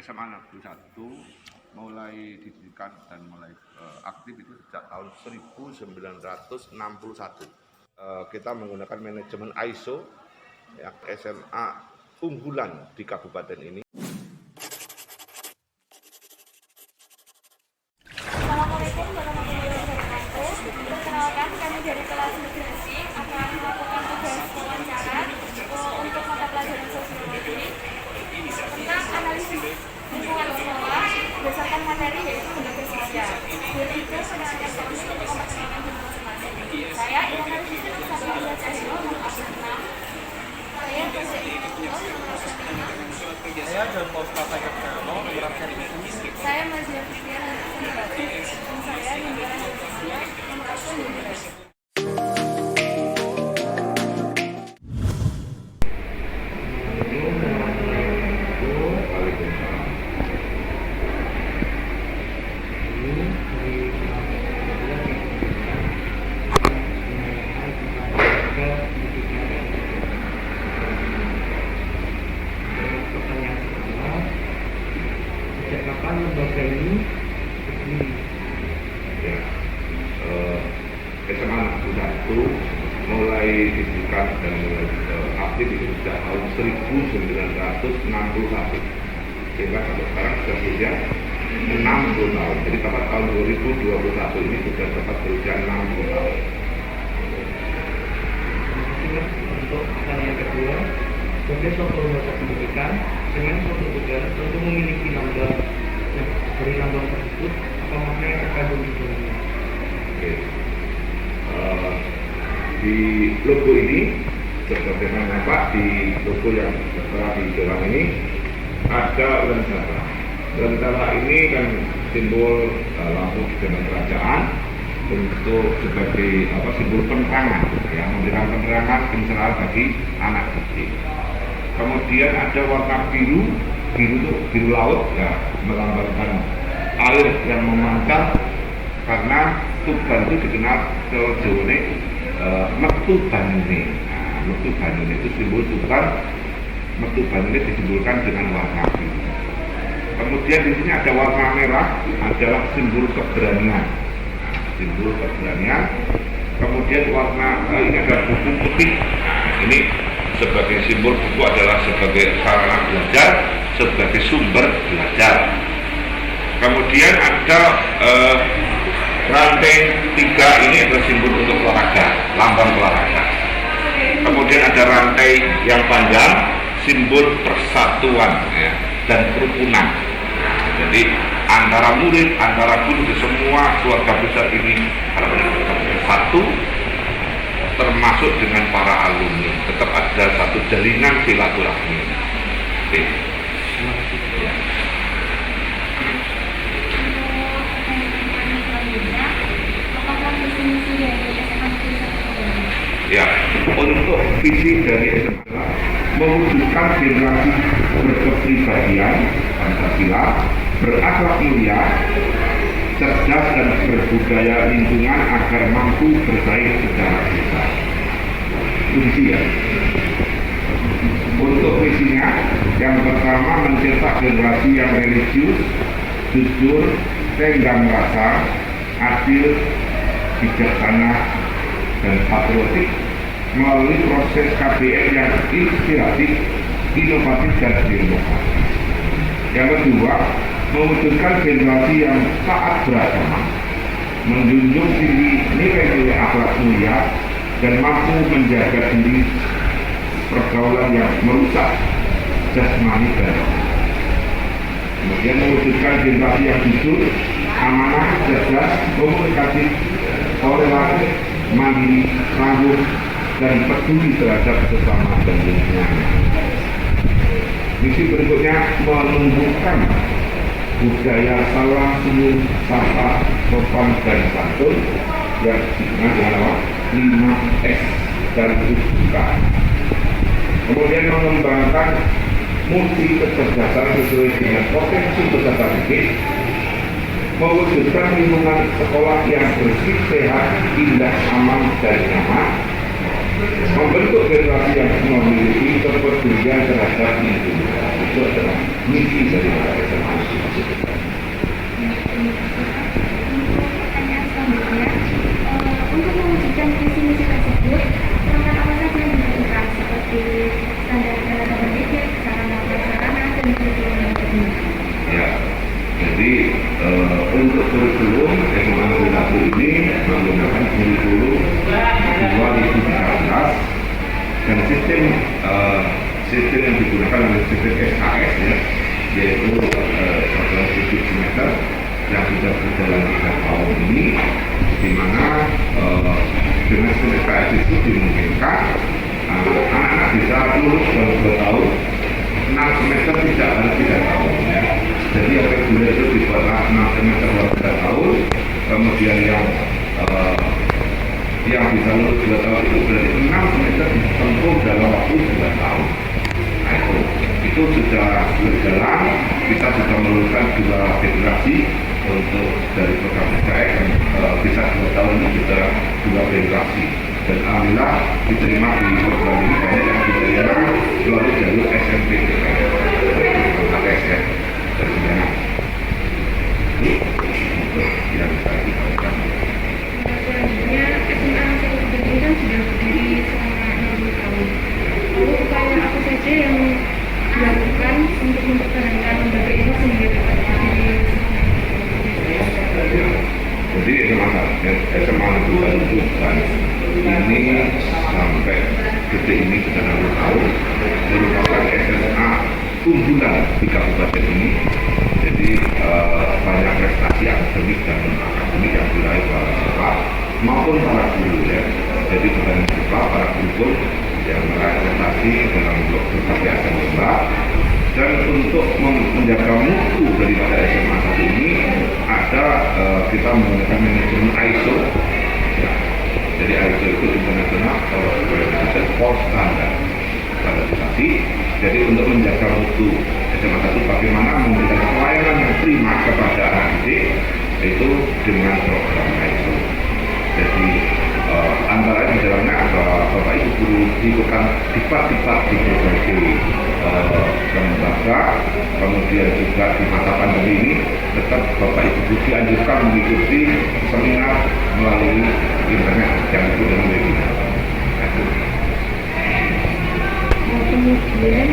SMA Negeri 1 mulai didirikan dan mulai aktif itu sejak tahun 1961. Kita menggunakan manajemen ISO yang SMA unggulan di kabupaten ini. Assalamualaikum warahmatullahi wabarakatuh. Perkenalkan, kami dari kelas nutrisi akan melakukan tugas wawancara untuk mata pelajaran sosiologi tentang analisis lingkungan sekolah berdasarkan materi yaitu lembaga sosial. Berikut penelitian kami untuk memperkenalkan diri masing-masing. Saya Ilham Rizky Sabila Cahyo nomor 6. Saya Saya John Paul Pratayana nomor absen 1. Saya Mazia Fitriana dan saya Nindara Indonesia nomor absen 12. Kapan lembaga ini berdiri? Ya, SMA Negeri 1 mulai didirikan dan mulai aktif itu sejak tahun 1961, sehingga sampai sekarang sudah berusia 60 tahun. Jadi tepat tahun 2021 ini sudah tepat berusia 60 tahun. Untuk pertanyaan kedua, sebagai suatu lembaga pendidikan dengan suatu tugas tentu memiliki lambang yang dari lambang tersebut apa makna yang terkandung di dalamnya? Oke. Di logo ini sebagaimana Pak, di logo yang telah di dalam ini ada lentera. Lentera ini kan simbol lampu dengan kerajaan, bentuk sebagai simbol penerangan, yang memberikan penerangan pencerahan bagi anak kecil. Kemudian ada warna biru itu biru laut, ya, melambangkan air yang memancar, karena Tuban itu dikenal Jawa ini metu banune. Nah, metu banune itu simbol Tuban. Metu banune disimbolkan dengan warna biru. Kemudian di sini ada warna merah, adalah simbol keberanian. Simbol keberanian. Kemudian warna ini ada buku putih. Nah, ini sebagai simbol buku adalah sebagai sarana belajar, sebagai sumber belajar. Kemudian ada rantai 3, ini adalah simbol untuk olahraga, lambang olahraga. Kemudian ada rantai yang panjang, simbol persatuan, ya, dan kerukunan. Jadi antara murid, antara guru, di semua keluarga besar ini harus satu, termasuk dengan para alumni, tetap ada satu jalinan silaturahmi. Oke. Ya, untuk visi dari SMA mewujudkan generasi berkepribadian Pancasila, berakhlak mulia, cerdas dan berbudaya lingkungan agar mampu bersaing secara global. Itu visi, ya. Untuk visinya, yang pertama mencetak generasi yang religius, jujur, tenggang rasa, adil, bijaksana, dan patriotik melalui proses KBM yang inspiratif, inovatif, dan berinovasi. Yang kedua, mewujudkan generasi yang taat beragama, menjunjung tinggi nilai-nilai akhlak mulia, dan mampu menjaga diri pergaulan yang merusak jasmani dan rohani. Kemudian mewujudkan generasi yang jujur, amanah, cerdas, komunikatif, toleransi, mandiri, tangguh, dan peduli terhadap sesama dan lingkungan. Misi berikutnya menumbuhkan budaya salam, senyum, sapa, sopan, dan santun yang disebut dengan 5S dan kesukaan. Kemudian mengembangkan multi kecerdasan sesuai dengan potensi peserta didik, mewujudkan lingkungan sekolah yang bersih, sehat, indah, aman, dan nyaman, membentuk generasi yang memiliki kepedulian terhadap lingkungan. itu adalah misi dari SMA itu tersebut. Pertanyaan selanjutnya, untuk mewujudkan visi-misi tersebut, langkah apa saja yang dilakukan seperti standar tenaga pendidik, sarana prasarana, dan kurikulum yang berbeda? Ya, jadi untuk kurikulum SMA Negeri 1 ini menggunakan kurikulum 2013 dan sistem yang digunakan adalah sistem SKS ya, yaitu satuan studi semester yang sudah berjalan 3 tahun ini, di mana dengan sistem SKS itu dimungkinkan anak-anak bisa lulus dalam 2 tahun, 6 semester tidak harus 3 tahun ya. Jadi yang reguler itu dibuatlah 6 semester dalam 3 tahun, kemudian yang bisa lulus 2 tahun itu berarti 6 semester ditempuh dalam waktu 2 tahun. Nah itu sudah berjalan, kita sudah meluluskan 2 generasi untuk dari program SKS dan bisa 2 tahun ini sudah 2 generasi. Dan alhamdulillah diterima di program ini banyak yang diterima melalui jalur SMP ATS ya dari sana. Ini untuk yang saya sampaikan. Selanjutnya, SMA Negeri 1 ini kan sudah berdiri selama 60 tahun. Lalu upaya apa saja yang dilakukan untuk mempertahankan lembaga ini sendiri? Jadi SMA Negeri 1 ini sampai detik ini sudah 60 tahun merupakan SMA unggulan di kabupaten ini. Jadi banyak prestasi akademik dan akademik yang diraih para siswa maupun para guru ya. Jadi bukan siswa, para guru pun yang meraih prestasi dalam berbagai ajang lomba. Dan untuk menjaga mutu daripada SMA 1 ini ada kita menggunakan manajemen ISO ya. Jadi ISO itu International Organization for Standardisasi. Jadi untuk menjaga mutu SMA 1 bagaimana memberikan pelayanan yang prima kepada anak didik itu dengan program ISO. Jadi antara di dalamnya Bapak Ibu guru dilakukan diklat-diklat di berbagai lembaga, kemudian juga di masa pandemi ini tetap Bapak Ibu guru dianjurkan mengikuti seminar melalui internet yang disebut dengan webinar. Kemudian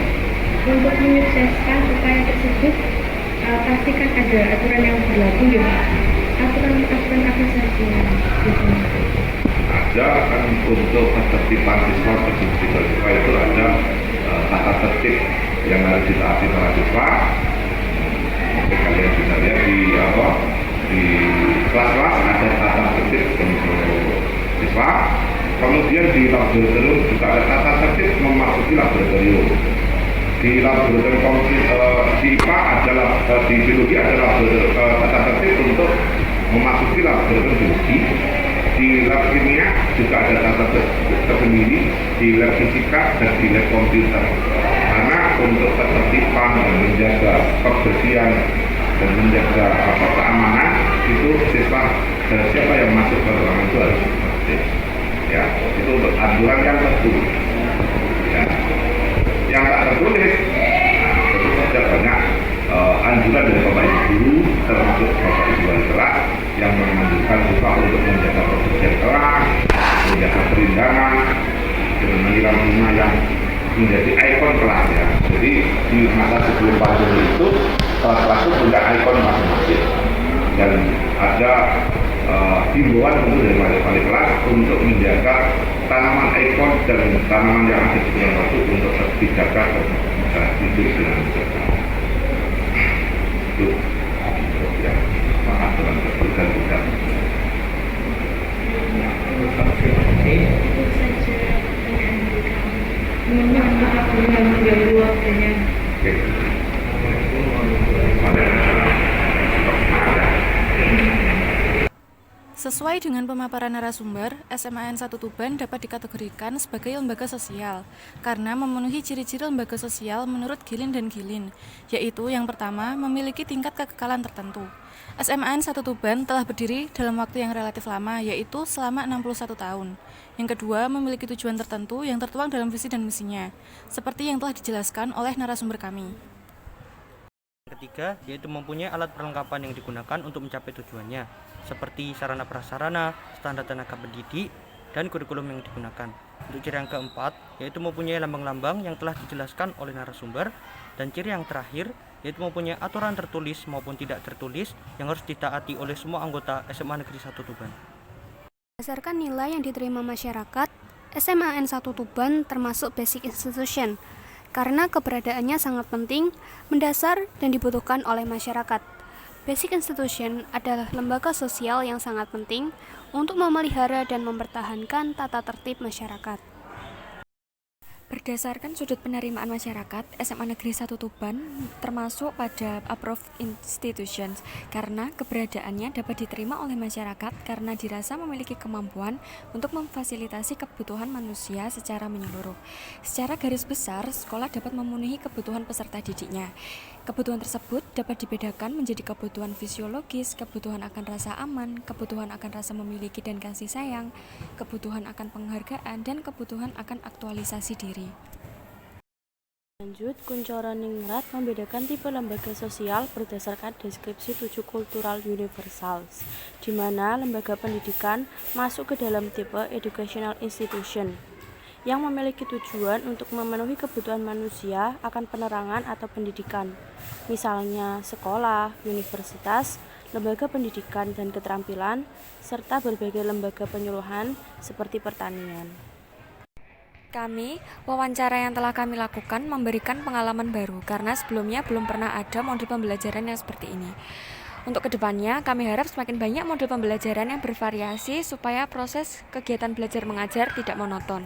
untuk menyukseskan upaya tersebut, pastikan ada aturan yang berlaku ya Pak. Aturan apa saja yang digunakan? Ada kan untuk ketertiban siswa, ketertiban siswa itu ada tata tertib yang harus ditaati para siswa. Mungkin kalian bisa lihat di kelas-kelas ada tata tertib untuk siswa. Kemudian di laboratorium juga ada tata tertib memasuki laboratorium. Di laboratorium di IPA adalah di biologi adalah tata tertib untuk memasuki laboratorium biologi. Di lab kimia juga ada tata tertib tersendiri, di lab fisika dan di lab komputer. Karena untuk ketertiban dan menjaga kebersihan dan menjaga keamanan itu siswa dan siapa yang masuk ke ruangan itu harus tertib. Ya, itu untuk aturan yang tertulis. Ya. Yang tak tertulis, tentu saja banyak anjuran dari Bapak Ibu guru, termasuk Bapak Ibu wali kelas yang menganjurkan siswa untuk menjaga kebersihan kelas, menjaga perindangan, dengan menyiram bunga yang menjadi ikon kelas ya. Jadi di masa sebelum pandemi itu kelas-kelas itu punya ikon masing-masing dan ada himbauan untuk dari wali kelas untuk menjaga tanaman ikon dan tanaman yang ada di sekitar itu untuk dijaga dan hidup dengan sehat. Itu ya pengaturan tersebut dan tidak. Itu saja pertanyaan dari kami. Mohon maaf bila mengganggu waktunya. Oke. Sesuai dengan pemaparan narasumber, SMAN 1 Tuban dapat dikategorikan sebagai lembaga sosial karena memenuhi ciri-ciri lembaga sosial menurut Gilin dan Gilin, yaitu yang pertama, memiliki tingkat kekekalan tertentu. SMAN 1 Tuban telah berdiri dalam waktu yang relatif lama, yaitu selama 61 tahun. Yang kedua, memiliki tujuan tertentu yang tertuang dalam visi dan misinya, seperti yang telah dijelaskan oleh narasumber kami. Ketiga, yaitu mempunyai alat perlengkapan yang digunakan untuk mencapai tujuannya, seperti sarana prasarana, standar tenaga pendidik, dan kurikulum yang digunakan. Untuk ciri yang keempat, yaitu mempunyai lambang-lambang yang telah dijelaskan oleh narasumber. Dan ciri yang terakhir, yaitu mempunyai aturan tertulis maupun tidak tertulis yang harus ditaati oleh semua anggota SMA Negeri 1 Tuban. Berdasarkan nilai yang diterima masyarakat, SMAN 1 Tuban termasuk basic institution karena keberadaannya sangat penting, mendasar, dan dibutuhkan oleh masyarakat. Basic institution adalah lembaga sosial yang sangat penting untuk memelihara dan mempertahankan tata tertib masyarakat. Berdasarkan sudut penerimaan masyarakat, SMA Negeri 1 Tuban termasuk pada approved institutions karena keberadaannya dapat diterima oleh masyarakat karena dirasa memiliki kemampuan untuk memfasilitasi kebutuhan manusia secara menyeluruh. Secara garis besar, sekolah dapat memenuhi kebutuhan peserta didiknya. Kebutuhan tersebut dapat dibedakan menjadi kebutuhan fisiologis, kebutuhan akan rasa aman, kebutuhan akan rasa memiliki dan kasih sayang, kebutuhan akan penghargaan, dan kebutuhan akan aktualisasi diri. Lanjut, Kuncoro Ningrat membedakan tipe lembaga sosial berdasarkan deskripsi 7 kultural universals, di mana lembaga pendidikan masuk ke dalam tipe educational institution yang memiliki tujuan untuk memenuhi kebutuhan manusia akan penerangan atau pendidikan, misalnya sekolah, universitas, lembaga pendidikan dan keterampilan, serta berbagai lembaga penyuluhan seperti pertanian. Wawancara yang telah kami lakukan memberikan pengalaman baru karena sebelumnya belum pernah ada modul pembelajaran yang seperti ini. Untuk kedepannya, kami harap semakin banyak modul pembelajaran yang bervariasi supaya proses kegiatan belajar mengajar tidak monoton.